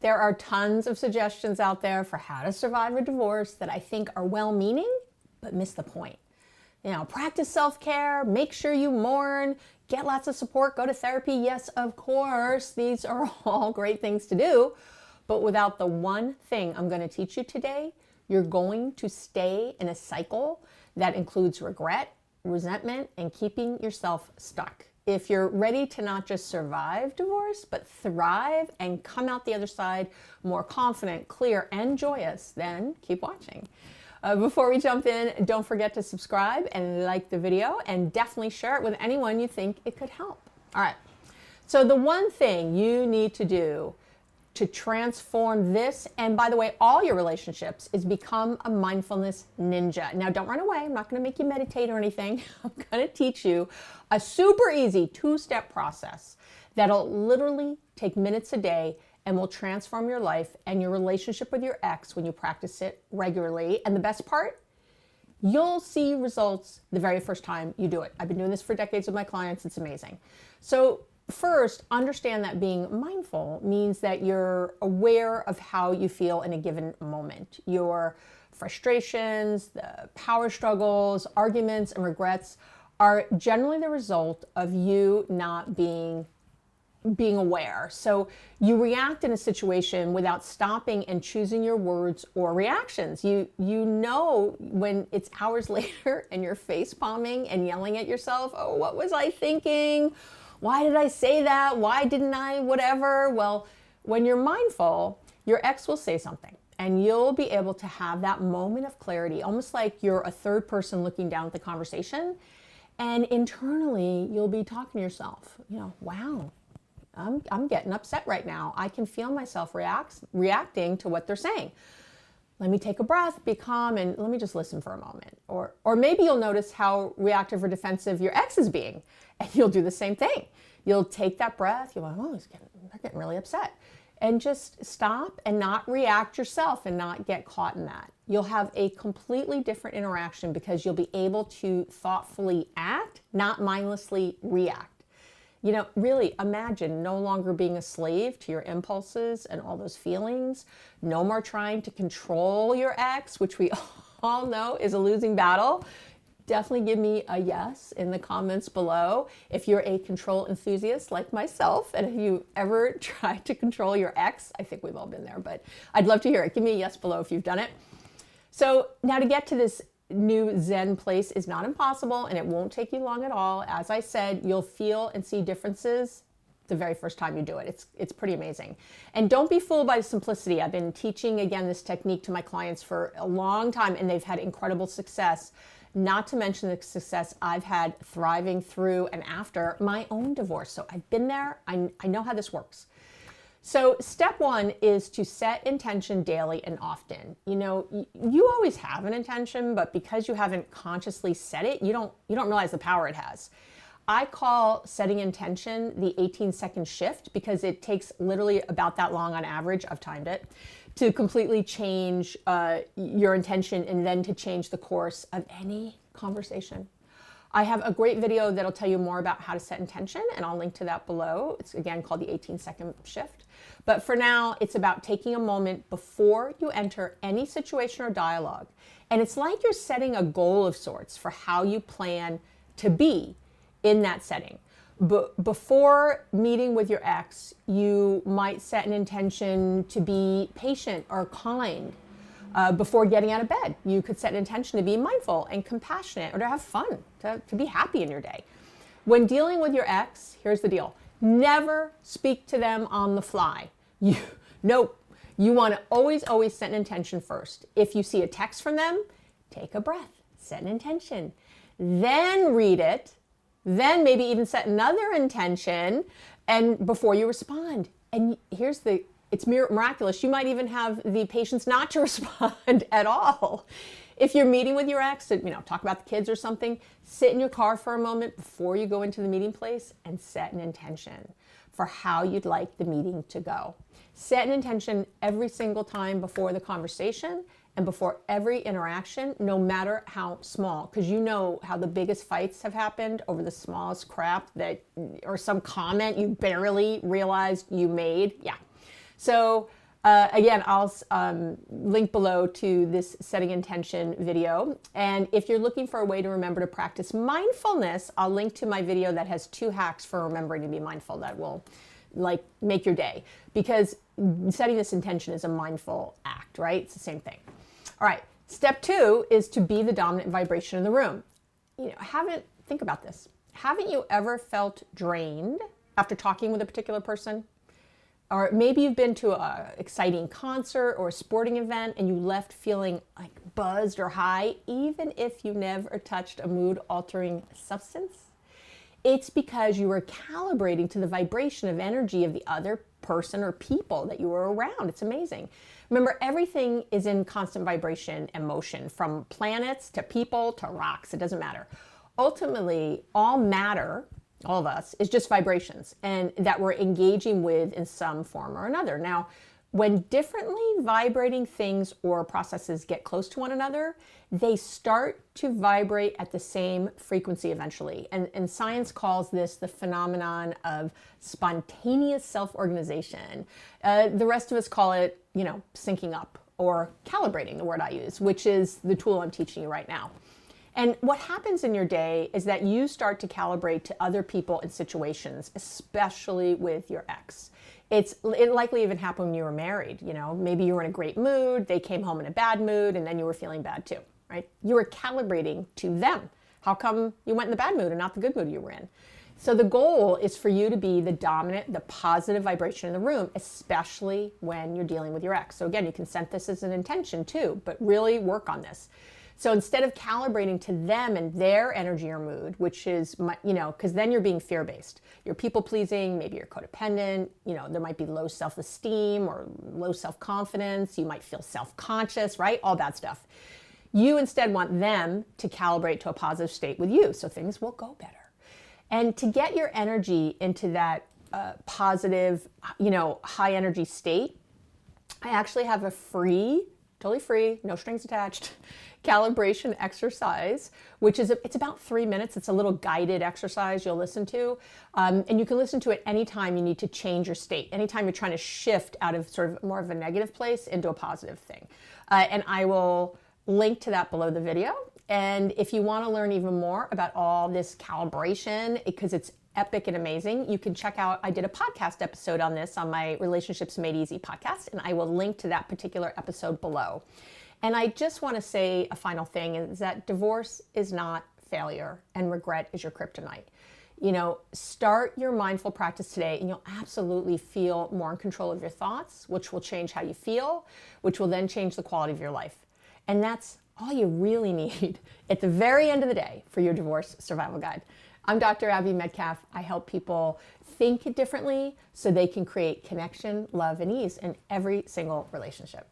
There are tons of suggestions out there for how to survive a divorce that I think are well-meaning, but miss the point. You know, practice self-care, make sure you mourn, get lots of support, go to therapy. Yes, of course, these are all great things to do. But without the one thing I'm going to teach you today, you're going to stay in a cycle that includes regret, resentment, and keeping yourself stuck. If you're ready to not just survive divorce, but thrive and come out the other side more confident, clear, and joyous, then keep watching. Before we jump in, don't forget to subscribe and like the video, and definitely share it with anyone you think it could help. All right. So the one thing you need to do to transform this, and by the way, all your relationships, is become a mindfulness ninja. Now, don't run away. I'm not going to make you meditate or anything. I'm going to teach you a super easy 2-step process that'll literally take minutes a day and will transform your life and your relationship with your ex when you practice it regularly. And the best part, you'll see results the very first time you do it. I've been doing this for decades with my clients. It's amazing. So first, understand that being mindful means that you're aware of how you feel in a given moment. Your frustrations, the power struggles, arguments, and regrets are generally the result of you not being aware. So you react in a situation without stopping and choosing your words or reactions. You know when it's hours later and you're face palming and yelling at yourself, oh, what was I thinking? Why did I say that? Why didn't I? Whatever. Well, when you're mindful, your ex will say something and you'll be able to have that moment of clarity, almost like you're a third person looking down at the conversation. And internally, you'll be talking to yourself, wow, I'm getting upset right now. I can feel myself reacting to what they're saying. Let me take a breath, be calm, and let me just listen for a moment. Or maybe you'll notice how reactive or defensive your ex is being, and you'll do the same thing. You'll take that breath, you'll go, oh, they're getting really upset. And just stop and not react yourself and not get caught in that. You'll have a completely different interaction because you'll be able to thoughtfully act, not mindlessly react. Really imagine no longer being a slave to your impulses and all those feelings. No more trying to control your ex, which we all know is a losing battle. Definitely give me a yes in the comments below if you're a control enthusiast like myself, and if you ever tried to control your ex. I think we've all been there, but I'd love to hear it. Give me a yes below if you've done it. So now to get to this new Zen place is not impossible, and it won't take you long at all. As I said, you'll feel and see differences the very first time you do it. It's pretty amazing. And don't be fooled by the simplicity. I've been teaching, again, this technique to my clients for a long time, and they've had incredible success, not to mention the success I've had thriving through and after my own divorce. So I've been there. I know how this works. So step one is to set intention daily and often. You always have an intention, but because you haven't consciously set it, you don't realize the power it has. I call setting intention the 18-second shift because it takes literally about that long on average, I've timed it, to completely change your intention and then to change the course of any conversation. I have a great video that'll tell you more about how to set intention, and I'll link to that below. It's again called the 18-second shift. But for now, it's about taking a moment before you enter any situation or dialogue. And it's like you're setting a goal of sorts for how you plan to be in that setting. Before meeting with your ex, you might set an intention to be patient or kind. Before getting out of bed, you could set an intention to be mindful and compassionate, or to have fun, to be happy in your day. When dealing with your ex, here's the deal. Never speak to them on the fly. Nope. You want to always set an intention first. If you see a text from them, take a breath, set an intention, then read it, then maybe even set another intention, and before you respond. And it's miraculous. You might even have the patience not to respond at all. If you're meeting with your ex, talk about the kids or something, sit in your car for a moment before you go into the meeting place and set an intention for how you'd like the meeting to go. Set an intention every single time before the conversation and before every interaction, no matter how small, because you know how the biggest fights have happened over the smallest crap or some comment you barely realized you made. Yeah. So Again, I'll link below to this setting intention video. And if you're looking for a way to remember to practice mindfulness, I'll link to my video that has 2 hacks for remembering to be mindful that will like make your day. Because setting this intention is a mindful act, right? It's the same thing. All right. Step 2 is to be the dominant vibration in the room. Think about this. Haven't you ever felt drained after talking with a particular person? Or maybe you've been to an exciting concert or a sporting event and you left feeling like buzzed or high, even if you never touched a mood-altering substance? It's because you were calibrating to the vibration of energy of the other person or people that you were around. It's amazing. Remember, everything is in constant vibration and motion, from planets to people to rocks. It doesn't matter. Ultimately, all matter, all of us, is just vibrations, and that we're engaging with in some form or another. Now, when differently vibrating things or processes get close to one another, they start to vibrate at the same frequency eventually. And science calls this the phenomenon of spontaneous self-organization. The rest of us call it, syncing up or calibrating, the word I use, which is the tool I'm teaching you right now. And what happens in your day is that you start to calibrate to other people and situations, especially with your ex. It likely even happened when you were married. Maybe you were in a great mood, they came home in a bad mood, and then you were feeling bad too, right? You were calibrating to them. How come you went in the bad mood and not the good mood you were in? So the goal is for you to be the dominant, the positive vibration in the room, especially when you're dealing with your ex. So again, you can set this as an intention too, but really work on this. So instead of calibrating to them and their energy or mood, which is, because then you're being fear-based. You're people-pleasing, maybe you're codependent, there might be low self-esteem or low self-confidence. You might feel self-conscious, right? All that stuff. You instead want them to calibrate to a positive state with you, so things will go better. And to get your energy into that positive, high energy state, I actually have a free, totally free, no strings attached, calibration exercise, which is, it's about 3 minutes. It's a little guided exercise you'll listen to. And you can listen to it anytime you need to change your state, anytime you're trying to shift out of sort of more of a negative place into a positive thing. And I will link to that below the video. And if you want to learn even more about all this calibration, because it's epic and amazing, you can check out, I did a podcast episode on this on my Relationships Made Easy podcast, and I will link to that particular episode below. And I just want to say a final thing is that divorce is not failure and regret is your kryptonite. Start your mindful practice today and you'll absolutely feel more in control of your thoughts, which will change how you feel, which will then change the quality of your life. And that's all you really need at the very end of the day for your divorce survival guide. I'm Dr. Abby Medcalf. I help people think differently so they can create connection, love, and ease in every single relationship.